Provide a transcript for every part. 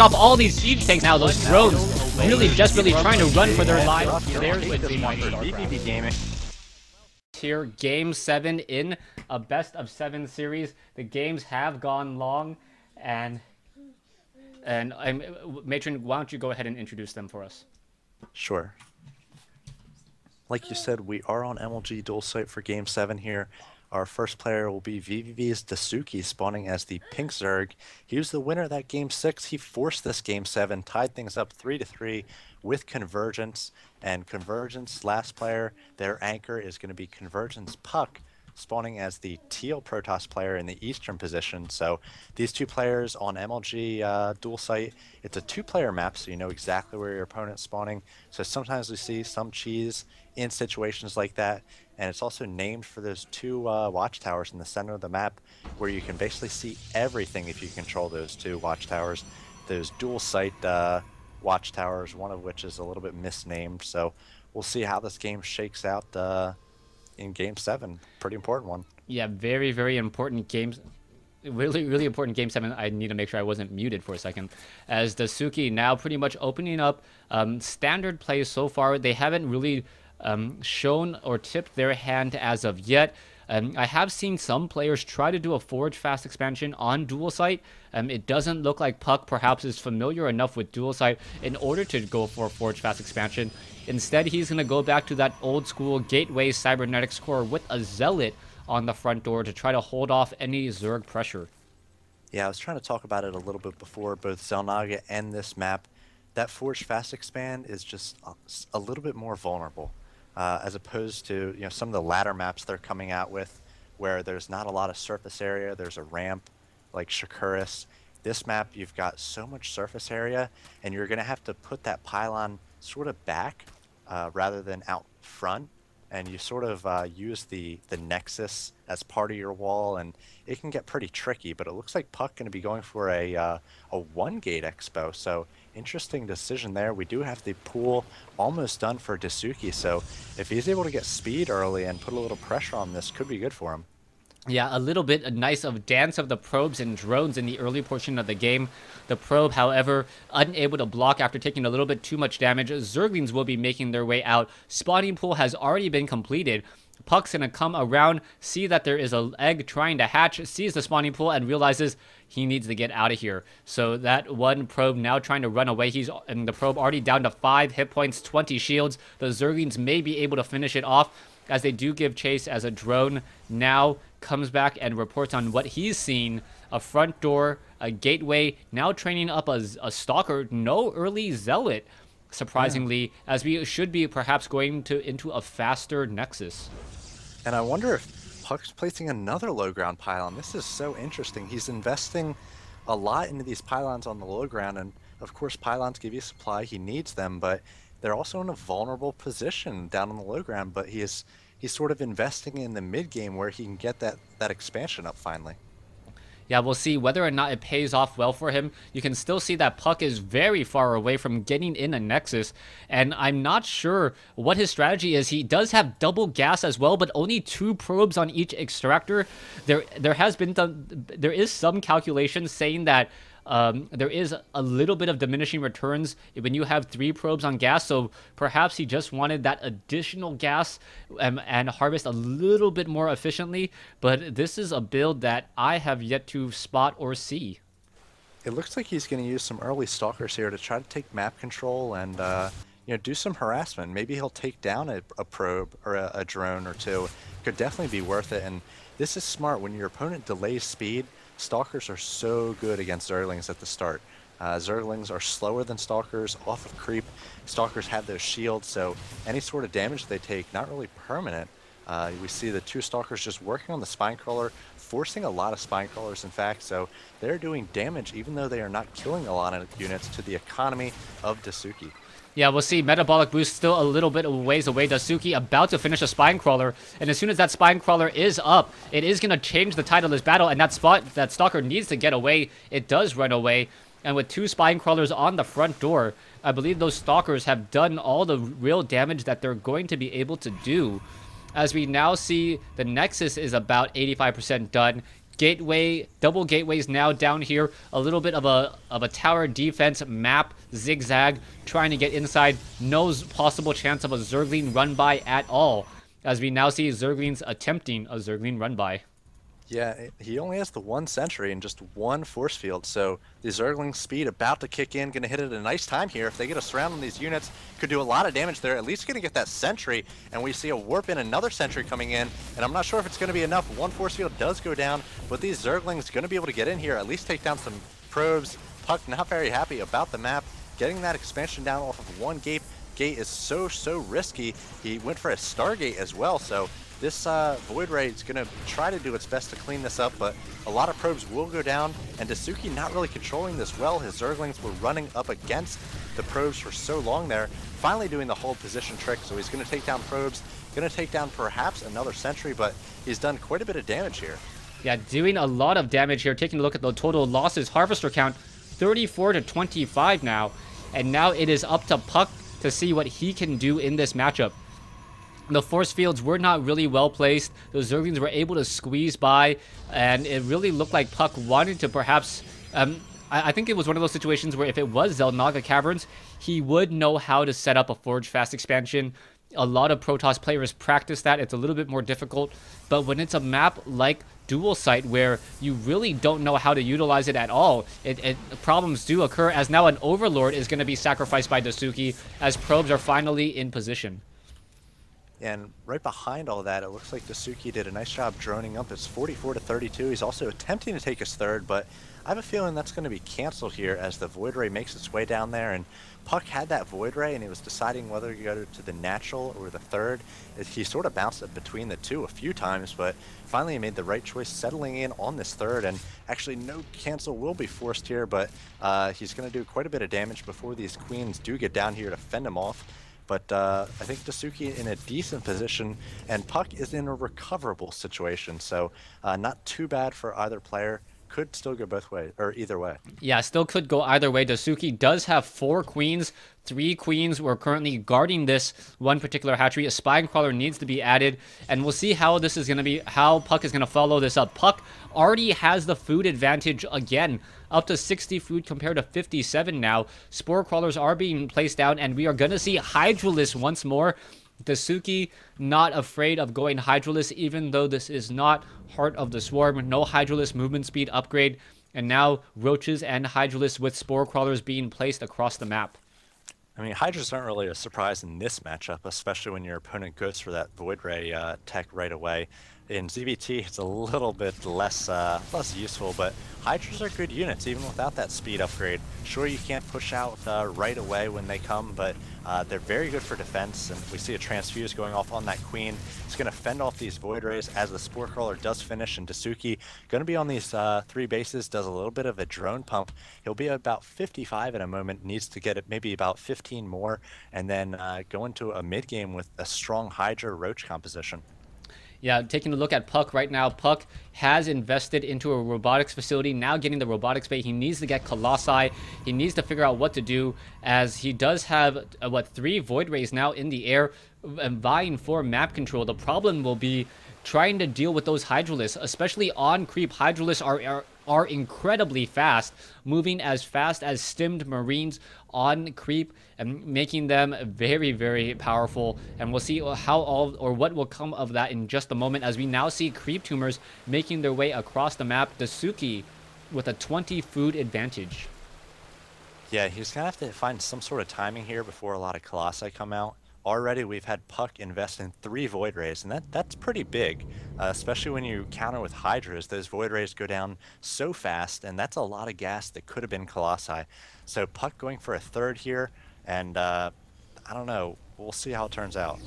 chop all these siege tanks now. Those drones really desperately trying to run for their lives. There's Wednesday Night Starcraft. vVv Gaming. Here, Game 7 in a best of 7 series. The games have gone long, and Matron, why don't you go ahead and introduce them for us? Sure. Like you said, we are on MLG dual site for Game 7 here. Our first player will be vVv's DaiSuki, spawning as the Pink Zerg. He was the winner of that Game 6. He forced this Game 7, tied things up 3-3 with Convergence. And Convergence, last player, their anchor is going to be Convergence Puck, spawning as the Teal Protoss player in the eastern position. So these two players on MLG dual site, it's a 2-player map, so you know exactly where your opponent's spawning. So sometimes we see some cheese in situations like that, and it's also named for those 2 watchtowers in the center of the map, where you can basically see everything if you control those 2 watchtowers. Those dual site watchtowers, one of which is a little bit misnamed. So we'll see how this game shakes out in Game 7. Pretty important one. Yeah, very, very important games. Really, really important Game 7. I need to make sure I wasn't muted for a second. As DaiSuki now pretty much opening up standard plays so far. They haven't really shown or tipped their hand as of yet. I have seen some players try to do a Forge Fast expansion on dual site. It doesn't look like Puck perhaps is familiar enough with dual site in order to go for a Forge Fast expansion. Instead, he's going to go back to that old school gateway cybernetics core with a Zealot on the front door to try to hold off any Zerg pressure. Yeah, I was trying to talk about it a little bit before, both Xel'Naga and this map. That Forge Fast expand is just a little bit more vulnerable. As opposed to some of the latter maps they're coming out with, where there's not a lot of surface area. There's a ramp like Shakuris. This map, you've got so much surface area, and you're going to have to put that pylon sort of back rather than out front, and you sort of use the nexus as part of your wall, and it can get pretty tricky. But it looks like Puck going to be going for a 1-gate expo, so interesting decision there. We do have the pool almost done for DaiSuki, so if he's able to get speed early and put a little pressure on this, could be good for him. Yeah, a little bit nice of dance of the probes and drones in the early portion of the game. The probe, however, unable to block after taking a little bit too much damage. Zerglings will be making their way out. Spawning pool has already been completed. Puck's going to come around, see that there is an egg trying to hatch, sees the spawning pool, and realizes he needs to get out of here. So that one probe now trying to run away. And the probe already down to 5 hit points, 20 shields. The Zerglings may be able to finish it off, as they do give chase, as a drone now comes back and reports on what he's seen. A front door, a gateway, now training up a stalker. No early Zealot, surprisingly, as we should be perhaps going into a faster Nexus. And I wonder if Puck's placing another low ground pylon. This is so interesting. He's investing a lot into these pylons on the low ground, and of course pylons give you supply. He needs them, but they're also in a vulnerable position down on the low ground. But he's sort of investing in the mid game where he can get that expansion up finally. Yeah, we'll see whether or not it pays off well for him. You can still see that Puck is very far away from getting in a Nexus, and I'm not sure what his strategy is. He does have double gas as well, but only 2 probes on each extractor. There is some calculation saying that there is a little bit of diminishing returns when you have 3 probes on gas, so perhaps he just wanted that additional gas and harvest a little bit more efficiently. But this is a build that I have yet to spot or see. It looks like he's going to use some early stalkers here to try to take map control and do some harassment. Maybe he'll take down a probe or a drone or 2. Could definitely be worth it. And this is smart. When your opponent delays speed, Stalkers are so good against Zerglings at the start. Zerglings are slower than Stalkers off of creep. Stalkers have those shields, so any sort of damage they take, not really permanent. We see the 2 Stalkers just working on the Spinecrawler, forcing a lot of Spinecrawlers, in fact, so they're doing damage even though they are not killing a lot of units to the economy of DaiSuki. Yeah, we'll see. Metabolic Boost still a little bit of ways away. DaiSuki about to finish a Spinecrawler, and as soon as that Spinecrawler is up, it is going to change the tide of this battle, and that Stalker needs to get away. It does run away, and with 2 Spinecrawlers on the front door, I believe those Stalkers have done all the real damage that they're going to be able to do. As we now see, the Nexus is about 85% done. gateway, double gateways now down here. A little bit of a tower defense map, zigzag, trying to get inside. No possible chance of a Zergling run by at all, as we now see Zerglings attempting a Zergling run by. Yeah, he only has the one sentry and just one force field, so the Zergling speed about to kick in, going to hit it at a nice time here. If they get a surround on these units, could do a lot of damage there, at least going to get that sentry, and we see a warp in, another sentry coming in, and I'm not sure if it's going to be enough. One force field does go down, but these Zerglings going to be able to get in here, at least take down some probes. Puck not very happy about the map, getting that expansion down off of one gate. Gate is so risky. He went for a Stargate as well, so this Void Ray is going to try to do its best to clean this up, but a lot of probes will go down, and DaiSuki not really controlling this well. His Zerglings were running up against the probes for so long there, finally doing the hold position trick, so he's going to take down probes, going to take down perhaps another sentry, but he's done quite a bit of damage here. Yeah, doing a lot of damage here. Taking a look at the total losses, Harvester count, 34 to 25 now, and now it is up to Puck to see what he can do in this matchup. The force fields were not really well placed. The Zerglings were able to squeeze by, and it really looked like Puck wanted to perhaps... I think it was one of those situations where if it was Xel'Naga Caverns, he would know how to set up a Forge Fast expansion. A lot of Protoss players practice that. It's a little bit more difficult. But when it's a map like Dual Site, where you really don't know how to utilize it at all, problems do occur, as now an Overlord is going to be sacrificed by DaiSuki as probes are finally in position. And right behind all that, it looks like DaiSuki did a nice job droning up. It's 44 to 32. He's also attempting to take his third, but I have a feeling that's going to be canceled here as the Void Ray makes its way down there. And Puck had that Void Ray, and he was deciding whether to go to the natural or the third. He sort of bounced it between the two a few times, but finally he made the right choice, settling in on this third. And actually, no cancel will be forced here, but he's going to do quite a bit of damage before these queens do get down here to fend him off. But I think DaiSuki in a decent position, and Puck is in a recoverable situation, so not too bad for either player. Could still go both ways, or either way. Yeah, still could go either way. DaiSuki does have 4 queens. 3 queens were currently guarding this one particular hatchery. A spine crawler needs to be added, and we'll see how this is going to be, how Puck is going to follow this up. Puck already has the food advantage again, up to 60 food compared to 57 now. Spore crawlers are being placed down, and we are going to see Hydralisk once more. DaiSuki not afraid of going Hydralisk, even though this is not Heart of the Swarm. No Hydralisk movement speed upgrade, and now Roaches and Hydralisk with Spore Crawlers being placed across the map. I mean, Hydras aren't really a surprise in this matchup, especially when your opponent goes for that Void Ray tech right away. In ZVT, it's a little bit less useful, but Hydras are good units, even without that speed upgrade. Sure, you can't push out right away when they come, but they're very good for defense, and we see a Transfuse going off on that Queen. It's going to fend off these Void Rays as the Spore Crawler does finish, and DaiSuki going to be on these 3 bases, does a little bit of a drone pump. He'll be about 55 in a moment, needs to get it maybe about 15 more, and then go into a mid-game with a strong Hydra Roach composition. Yeah, taking a look at Puck right now, Puck has invested into a robotics facility, now getting the robotics bay. He needs to get Colossi. He needs to figure out what to do, as he does have, 3 Void Rays now in the air vying for map control. The problem will be trying to deal with those Hydralisks, especially on creep. Hydralisks are incredibly fast, moving as fast as stimmed Marines on creep and making them very, very powerful. And we'll see how what will come of that in just a moment, as we now see creep tumors making their way across the map. DaiSuki with a 20 food advantage. Yeah, he's going to have to find some sort of timing here before a lot of Colossi come out. Already we've had Puck invest in 3 Void Rays, and that's pretty big, especially when you counter with Hydras. Those Void Rays go down so fast, and that's a lot of gas that could have been Colossi. So Puck going for a third here, and I don't know. We'll see how it turns out.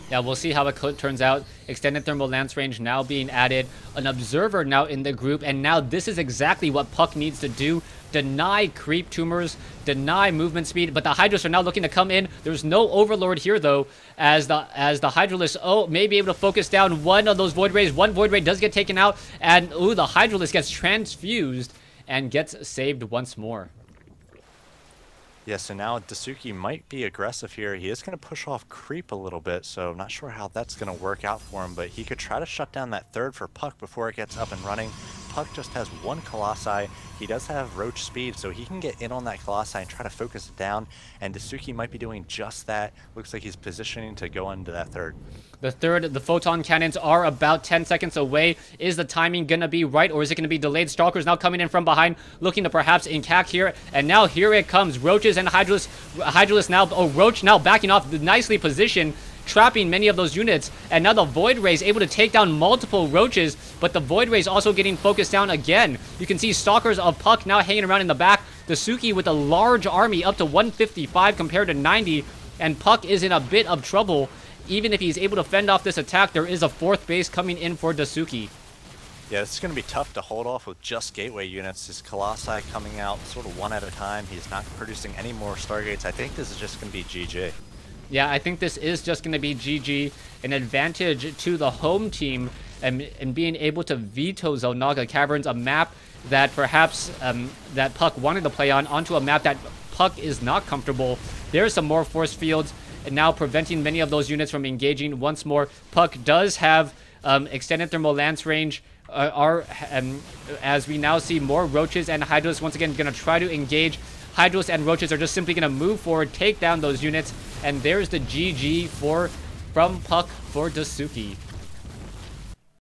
Yeah, we'll see how it turns out. Extended thermal lance range now being added. An observer now in the group, and now this is exactly what Puck needs to do. Deny creep tumors, deny movement speed, but the Hydras are now looking to come in. There's no Overlord here, though, as the Hydralisk, may be able to focus down one of those Void Rays. One Void Ray does get taken out, and the Hydralisk gets transfused and gets saved once more. Yeah, so now DaiSuki might be aggressive here. He is going to push off creep a little bit, so I'm not sure how that's going to work out for him, but he could try to shut down that third for Puck before it gets up and running. Puck just has one Colossi. He does have Roach speed, so he can get in on that Colossi and try to focus it down, and DaiSuki might be doing just that. Looks like he's positioning to go into that third. The photon cannons are about 10 seconds away. Is the timing gonna be right, or is it gonna be delayed? Stalkers now coming in from behind, looking to perhaps incac here, and now here it comes. Roaches and Hydralisk now, Roach now backing off, nicely positioned, trapping many of those units, and now the Void Ray is able to take down multiple Roaches, but the Void Ray is also getting focused down again. You can see Stalkers of Puck now hanging around in the back. DaiSuki with a large army up to 155 compared to 90, and Puck is in a bit of trouble. Even if he's able to fend off this attack, there is a 4th base coming in for DaiSuki. Yeah, this is going to be tough to hold off with just gateway units. His Colossi coming out sort of one at a time. He's not producing any more Stargates. I think this is just going to be GG. Yeah, I think this is just going to be GG. An advantage to the home team and being able to veto Xel'Naga Caverns, a map that perhaps that Puck wanted to play on, onto a map that Puck is not comfortable. There's some more force fields, and now preventing many of those units from engaging once more. Puck does have extended thermal lance range, as we now see more Roaches and Hydralisks once again going to try to engage. Hydralisks and Roaches are just simply going to move forward, take down those units, and there's the GG from Puck for DaiSuki.